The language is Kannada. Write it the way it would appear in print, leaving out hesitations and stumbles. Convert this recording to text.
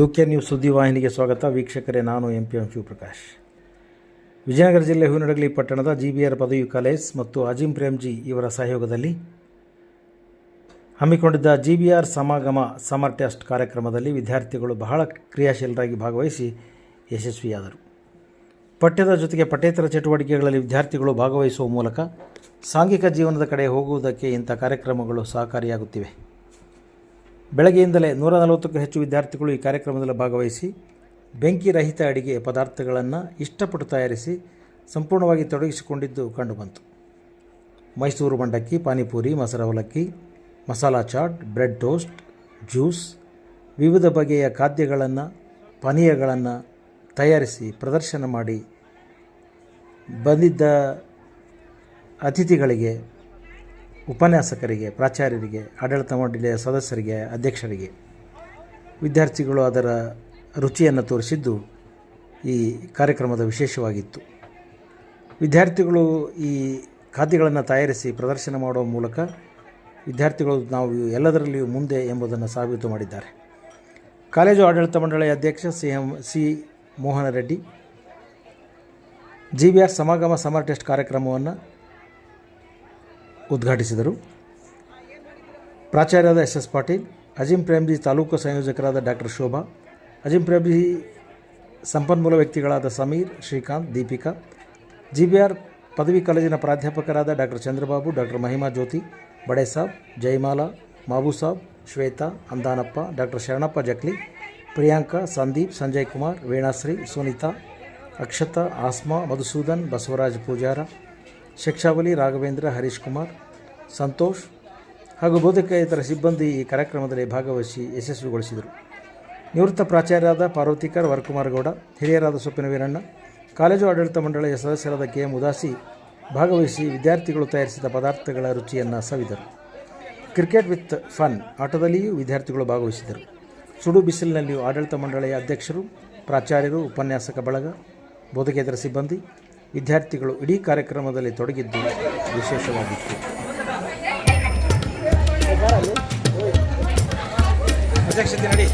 ಯುಕೆ ನ್ಯೂಸ್ ಸುದ್ದಿವಾಹಿನಿಗೆ ಸ್ವಾಗತ. ವೀಕ್ಷಕರೇ, ನಾನು MP ಶಿವಪ್ರಕಾಶ್. ವಿಜಯನಗರ ಜಿಲ್ಲೆ ಹೂವಿನಡಗಲಿ ಪಟ್ಟಣದ GBR ಪದವಿ ಕಾಲೇಜ್ ಮತ್ತು ಅಜಿಂ ಪ್ರೇಮ್ಜಿ ಇವರ ಸಹಯೋಗದಲ್ಲಿ ಹಮ್ಮಿಕೊಂಡಿದ್ದ GBR ಸಮಾಗಮ ಸಮರ್ ಟೆಸ್ಟ್ ಕಾರ್ಯಕ್ರಮದಲ್ಲಿ ವಿದ್ಯಾರ್ಥಿಗಳು ಬಹಳ ಕ್ರಿಯಾಶೀಲರಾಗಿ ಭಾಗವಹಿಸಿ ಯಶಸ್ವಿಯಾದರು. ಪಠ್ಯದ ಜೊತೆಗೆ ಪಠ್ಯೇತರ ಚಟುವಟಿಕೆಗಳಲ್ಲಿ ವಿದ್ಯಾರ್ಥಿಗಳು ಭಾಗವಹಿಸುವ ಮೂಲಕ ಸಾಂಘಿಕ ಜೀವನದ ಕಡೆ ಹೋಗುವುದಕ್ಕೆ ಇಂಥ ಕಾರ್ಯಕ್ರಮಗಳು ಸಹಕಾರಿಯಾಗುತ್ತಿವೆ. ಬೆಳಗ್ಗೆಯಿಂದಲೇ 140ಕ್ಕೂ ಹೆಚ್ಚು ವಿದ್ಯಾರ್ಥಿಗಳು ಈ ಕಾರ್ಯಕ್ರಮದಲ್ಲಿ ಭಾಗವಹಿಸಿ ಬೆಂಕಿ ರಹಿತ ಅಡಿಗೆ ಪದಾರ್ಥಗಳನ್ನು ಇಷ್ಟಪಟ್ಟು ತಯಾರಿಸಿ ಸಂಪೂರ್ಣವಾಗಿ ತೊಡಗಿಸಿಕೊಂಡಿದ್ದು ಕಂಡುಬಂತು. ಮೈಸೂರು ಮಂಡಕ್ಕಿ, ಪಾನಿಪುರಿ, ಮಸಾಲ ಅವಲಕ್ಕಿ, masala chaat, bread toast, juice, ವಿವಿಧ ಬಗೆಯ ಖಾದ್ಯಗಳನ್ನು, ಪಾನೀಯಗಳನ್ನು ತಯಾರಿಸಿ ಪ್ರದರ್ಶನ ಮಾಡಿ ಬಂದಿದ್ದ ಅತಿಥಿಗಳಿಗೆ, ಉಪನ್ಯಾಸಕರಿಗೆ, ಪ್ರಾಚಾರ್ಯರಿಗೆ, ಆಡಳಿತ ಮಂಡಳಿಯ ಸದಸ್ಯರಿಗೆ, ಅಧ್ಯಕ್ಷರಿಗೆ ವಿದ್ಯಾರ್ಥಿಗಳು ಅದರ ರುಚಿಯನ್ನು ತೋರಿಸಿದ್ದು ಈ ಕಾರ್ಯಕ್ರಮದ ವಿಶೇಷವಾಗಿತ್ತು. ವಿದ್ಯಾರ್ಥಿಗಳು ಈ ಖಾದ್ಯಗಳನ್ನು ತಯಾರಿಸಿ ಪ್ರದರ್ಶನ ಮಾಡುವ ಮೂಲಕ ವಿದ್ಯಾರ್ಥಿಗಳು ನಾವು ಎಲ್ಲದರಲ್ಲಿಯೂ ಮುಂದೆ ಎಂಬುದನ್ನು ಸಾಬೀತು ಮಾಡಿದ್ದಾರೆ. ಕಾಲೇಜು ಆಡಳಿತ ಮಂಡಳಿಯ ಅಧ್ಯಕ್ಷ ಸಿ ಮೋಹನ ರೆಡ್ಡಿ GBR ಸಮಾಗಮ ಸಮರ್ ಟೆಸ್ಟ್ ಕಾರ್ಯಕ್ರಮವನ್ನು ಉದ್ಘಾಟಿಸಿದರು. ಪ್ರಾಚಾರ್ಯರಾದ SS ಪಾಟೀಲ್, ಅಜಿಂ ಪ್ರೇಮ್ಜಿ ತಾಲೂಕು ಸಂಯೋಜಕರಾದ ಡಾಕ್ಟರ್ ಶೋಭಾ, ಅಜಿಂ ಪ್ರೇಮ್ಜಿ ಸಂಪನ್ಮೂಲ ವ್ಯಕ್ತಿಗಳಾದ ಸಮೀರ್, ಶ್ರೀಕಾಂತ್, ದೀಪಿಕಾ, GBR ಪದವಿ ಕಾಲೇಜಿನ ಪ್ರಾಧ್ಯಾಪಕರಾದ ಡಾಕ್ಟರ್ ಚಂದ್ರಬಾಬು, ಡಾಕ್ಟರ್ ಮಹಿಮಾ ಜ್ಯೋತಿ, ಬಡೆ Sab, Jayamala, mob Sab, Shweta, Andanappa, doctor Sharanappa Jakli, Priyanka, Sandeep, Sanjay Kumar, ವೀಣಾಶ್ರೀ, Sunita, Akshata, asthma, Madhusudan, Basavaraj Pujara, ಶಿಕ್ಷಾವಲಿ, Raghavendra, Harish Kumar, Santosh ಹಾಗೂ ಬೋಧಕೇತರ ಸಿಬ್ಬಂದಿ ಈ ಕಾರ್ಯಕ್ರಮದಲ್ಲಿ ಭಾಗವಹಿಸಿ ಯಶಸ್ವಿಗೊಳಿಸಿದರು. ನಿವೃತ್ತ ಪ್ರಾಚಾರ್ಯರಾದ ಪಾರ್ವತಿಕರ್, ವರಕುಮಾರ್ ಗೌಡ, ಹಿರಿಯರಾದ ಸೊಪ್ಪಿನ ವೀರಣ್ಣ, ಕಾಲೇಜು ಆಡಳಿತ ಮಂಡಳಿಯ ಸದಸ್ಯರಾದ KM ಉದಾಸಿ ಭಾಗವಹಿಸಿ ವಿದ್ಯಾರ್ಥಿಗಳು ತಯಾರಿಸಿದ ಪದಾರ್ಥಗಳ ರುಚಿಯನ್ನು ಸವಿದರು. ಕ್ರಿಕೆಟ್ ವಿತ್ ಫನ್ ಆಟದಲ್ಲಿಯೂ ವಿದ್ಯಾರ್ಥಿಗಳು ಭಾಗವಹಿಸಿದರು. ಸುಡು ಬಿಸಿಲಿನಲ್ಲಿಯೂ ಆಡಳಿತ ಮಂಡಳಿಯ ಅಧ್ಯಕ್ಷರು, ಪ್ರಾಚಾರ್ಯರು, ಉಪನ್ಯಾಸಕ ಬಳಗ, ಬೋಧಕೇತರ ಸಿಬ್ಬಂದಿ, ವಿದ್ಯಾರ್ಥಿಗಳು ಇಡೀ ಕಾರ್ಯಕ್ರಮದಲ್ಲಿ ತೊಡಗಿದ್ದು ವಿಶೇಷವಾಗಿತ್ತು. ಅಧ್ಯಕ್ಷತೆ ನಡಿ.